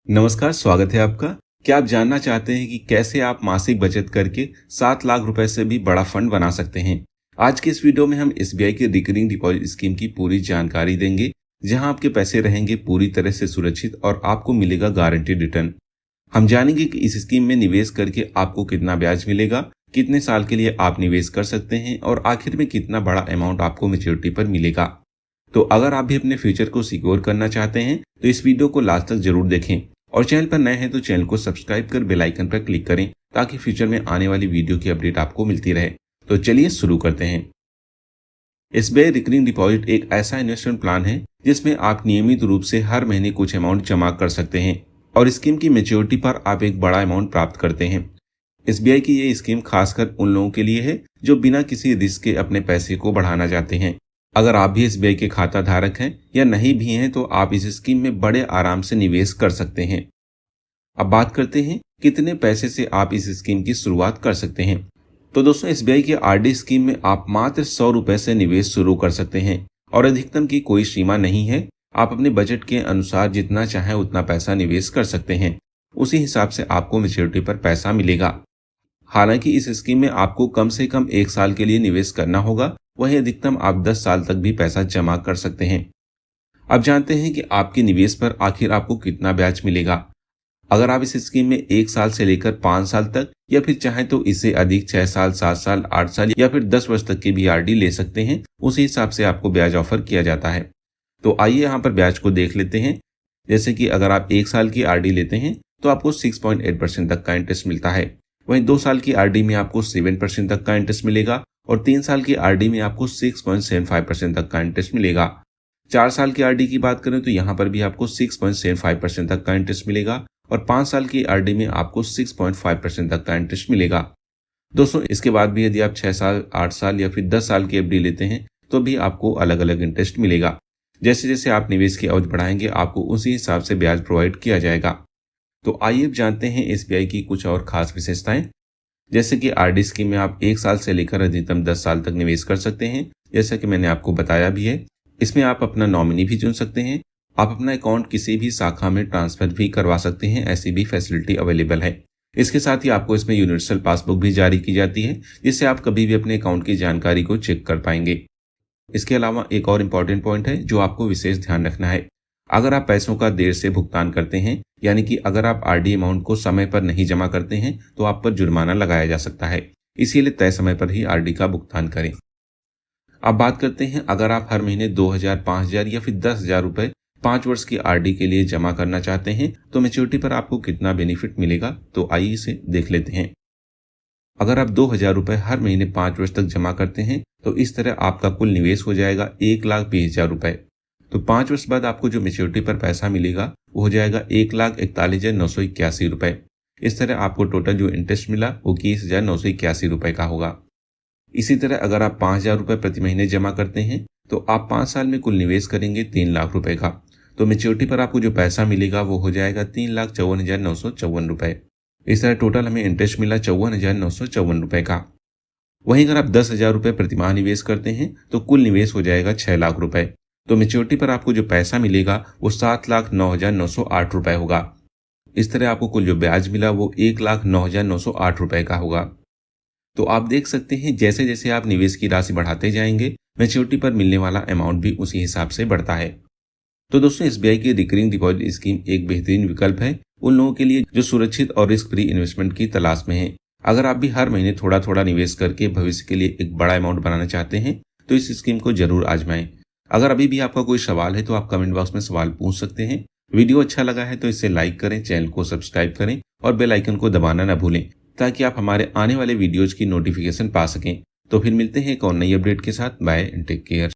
नमस्कार, स्वागत है आपका। क्या आप जानना चाहते हैं कि कैसे आप मासिक बचत करके 7 लाख रुपए से भी बड़ा फंड बना सकते हैं? आज के इस वीडियो में हम एसबीआई की रिकरिंग डिपॉजिट स्कीम की पूरी जानकारी देंगे, जहां आपके पैसे रहेंगे पूरी तरह से सुरक्षित और आपको मिलेगा गारंटीड रिटर्न। हम जानेंगे कि इस स्कीम में निवेश करके आपको कितना ब्याज मिलेगा, कितने साल के लिए आप निवेश कर सकते हैं और आखिर में कितना बड़ा अमाउंट आपको मैच्योरिटी पर मिलेगा। तो अगर आप भी अपने फ्यूचर को सिक्योर करना चाहते हैं तो इस वीडियो को लास्ट तक जरूर देखें और चैनल पर नए हैं तो चैनल को सब्सक्राइब कर बेल आइकन पर क्लिक करें ताकि फ्यूचर में आने वाली वीडियो की अपडेट आपको मिलती रहे। तो चलिए शुरू करते हैं। एसबीआई रिकरिंग डिपॉजिट एक ऐसा इन्वेस्टमेंट प्लान है जिसमें आप नियमित रूप से हर महीने कुछ अमाउंट जमा कर सकते हैं और स्कीम की मैच्योरिटी पर आप एक बड़ा अमाउंट प्राप्त करते हैं। एसबीआई की ये स्कीम खासकर उन लोगों के लिए है जो बिना किसी रिस्क के अपने पैसे को बढ़ाना चाहते हैं। अगर आप भी एसबीआई के खाता धारक हैं या नहीं भी हैं तो आप इस स्कीम में बड़े आराम से निवेश कर सकते हैं। अब बात करते हैं कितने पैसे से आप इस स्कीम की शुरुआत कर सकते हैं। तो दोस्तों, एसबीआई की आरडी स्कीम में आप मात्र 100 रुपए से निवेश शुरू कर सकते हैं और अधिकतम की कोई सीमा नहीं है। आप अपने बजट के अनुसार जितना चाहें उतना पैसा निवेश कर सकते हैं। उसी हिसाब से आपको मैच्योरिटी पर पैसा मिलेगा। हालांकि इस स्कीम में आपको कम से कम 1 साल के लिए निवेश करना होगा, वहीं अधिकतम आप 10 साल तक भी पैसा जमा कर सकते हैं। अब जानते हैं कि आपके निवेश पर आखिर आपको कितना ब्याज मिलेगा। अगर आप इस स्कीम में 1 साल से लेकर 5 साल तक या फिर चाहें तो इससे अधिक 6 साल, 7 साल, 8 साल या फिर 10 वर्ष तक की भी आरडी ले सकते हैं, उसी हिसाब से आपको ब्याज ऑफर किया जाता है। तो आइए यहाँ पर ब्याज को देख लेते हैं। जैसे कि अगर आप 1 साल की आरडी लेते हैं तो आपको 6.8% तक का इंटरेस्ट मिलता है। वहीं 2 साल की आरडी में आपको 7% तक का इंटरेस्ट मिलेगा और 3 साल की आरडी में आपको 6.75% तक का इंटरेस्ट मिलेगा। 4 साल की आरडी की बात करें तो यहाँ पर भी आपको 6.75% तक का इंटरेस्ट मिलेगा और 5 साल की आरडी में आपको 6.5% तक का इंटरेस्ट मिलेगा। दोस्तों, इसके बाद भी यदि आप 6 साल, 8 साल या फिर 10 साल की एफडी लेते हैं तो भी आपको अलग अलग इंटरेस्ट मिलेगा। जैसे जैसे आप निवेश की अवधि बढ़ाएंगे आपको उसी हिसाब से ब्याज प्रोवाइड किया जाएगा। तो आइए अब जानते हैं एसबीआई की कुछ और खास विशेषताएं। जैसे कि आरडी स्कीम में आप 1 साल से लेकर अधिकतम 10 साल तक निवेश कर सकते हैं, जैसा कि मैंने आपको बताया भी है। इसमें आप अपना नॉमिनी भी चुन सकते हैं। आप अपना अकाउंट किसी भी शाखा में ट्रांसफर भी करवा सकते हैं, ऐसी भी फैसिलिटी अवेलेबल है। इसके साथ ही आपको इसमें यूनिवर्सल पासबुक भी जारी की जाती है, जिससे आप कभी भी अपने अकाउंट की जानकारी को चेक कर पाएंगे। इसके अलावा एक और इम्पॉर्टेंट पॉइंट है जो आपको विशेष ध्यान रखना है। अगर आप पैसों का देर से भुगतान करते हैं, यानी कि अगर आप आरडी अमाउंट को समय पर नहीं जमा करते हैं तो आप पर जुर्माना लगाया जा सकता है। इसीलिए तय समय पर ही आरडी का भुगतान करें। अब बात करते हैं, अगर आप हर महीने 2000, 5000 या फिर 10,000 रुपए 5 वर्ष की आरडी के लिए जमा करना चाहते हैं तो मैच्योरिटी पर आपको कितना बेनिफिट मिलेगा, तो आइए इसे देख लेते हैं। अगर आप 2000 रुपए हर महीने 5 वर्ष तक जमा करते हैं तो इस तरह आपका कुल निवेश हो जाएगा 1,20,000 रुपए। तो 5 वर्ष बाद आपको जो मैच्योरिटी पर पैसा मिलेगा वो हो जाएगा 1,41,981 रुपए। इस तरह आपको टोटल जो इंटरेस्ट मिला वो 21,981 रुपए का होगा। इसी तरह अगर आप 5,000 रुपए प्रति महीने जमा करते हैं तो आप 5 साल में कुल निवेश करेंगे 3 लाख रुपए का। तो मैच्योरिटी पर आपको जो पैसा मिलेगा वो हो जाएगा 3,54,954 रुपए। इस तरह टोटल हमें इंटरेस्ट मिला 54,954 रुपए का। वहीं अगर आप 10,000 रुपए प्रति माह निवेश करते हैं तो कुल निवेश हो जाएगा 6 लाख रुपए। तो मैच्योरिटी पर आपको जो पैसा मिलेगा वो 7,09,908 रुपए होगा। इस तरह आपको कुल जो ब्याज मिला वो 1,09,908 रुपए का होगा। तो आप देख सकते हैं जैसे जैसे आप निवेश की राशि बढ़ाते जाएंगे मैच्योरिटी पर मिलने वाला अमाउंट भी उसी हिसाब से बढ़ता है। तो दोस्तों, एसबीआई की रिकरिंग डिपॉजिट स्कीम एक बेहतरीन विकल्प है उन लोगों के लिए जो सुरक्षित और रिस्क फ्री इन्वेस्टमेंट की तलाश में हैं। अगर आप भी हर महीने थोड़ा थोड़ा निवेश करके भविष्य के लिए एक बड़ा अमाउंट बनाना चाहते हैं तो इस स्कीम को जरूर आजमाएं। अगर अभी भी आपका कोई सवाल है तो आप कमेंट बॉक्स में सवाल पूछ सकते हैं। वीडियो अच्छा लगा है तो इसे लाइक करें, चैनल को सब्सक्राइब करें और बेल आइकन को दबाना न भूलें ताकि आप हमारे आने वाले वीडियोज की नोटिफिकेशन पा सकें। तो फिर मिलते हैं एक और नई अपडेट के साथ। Bye and take care.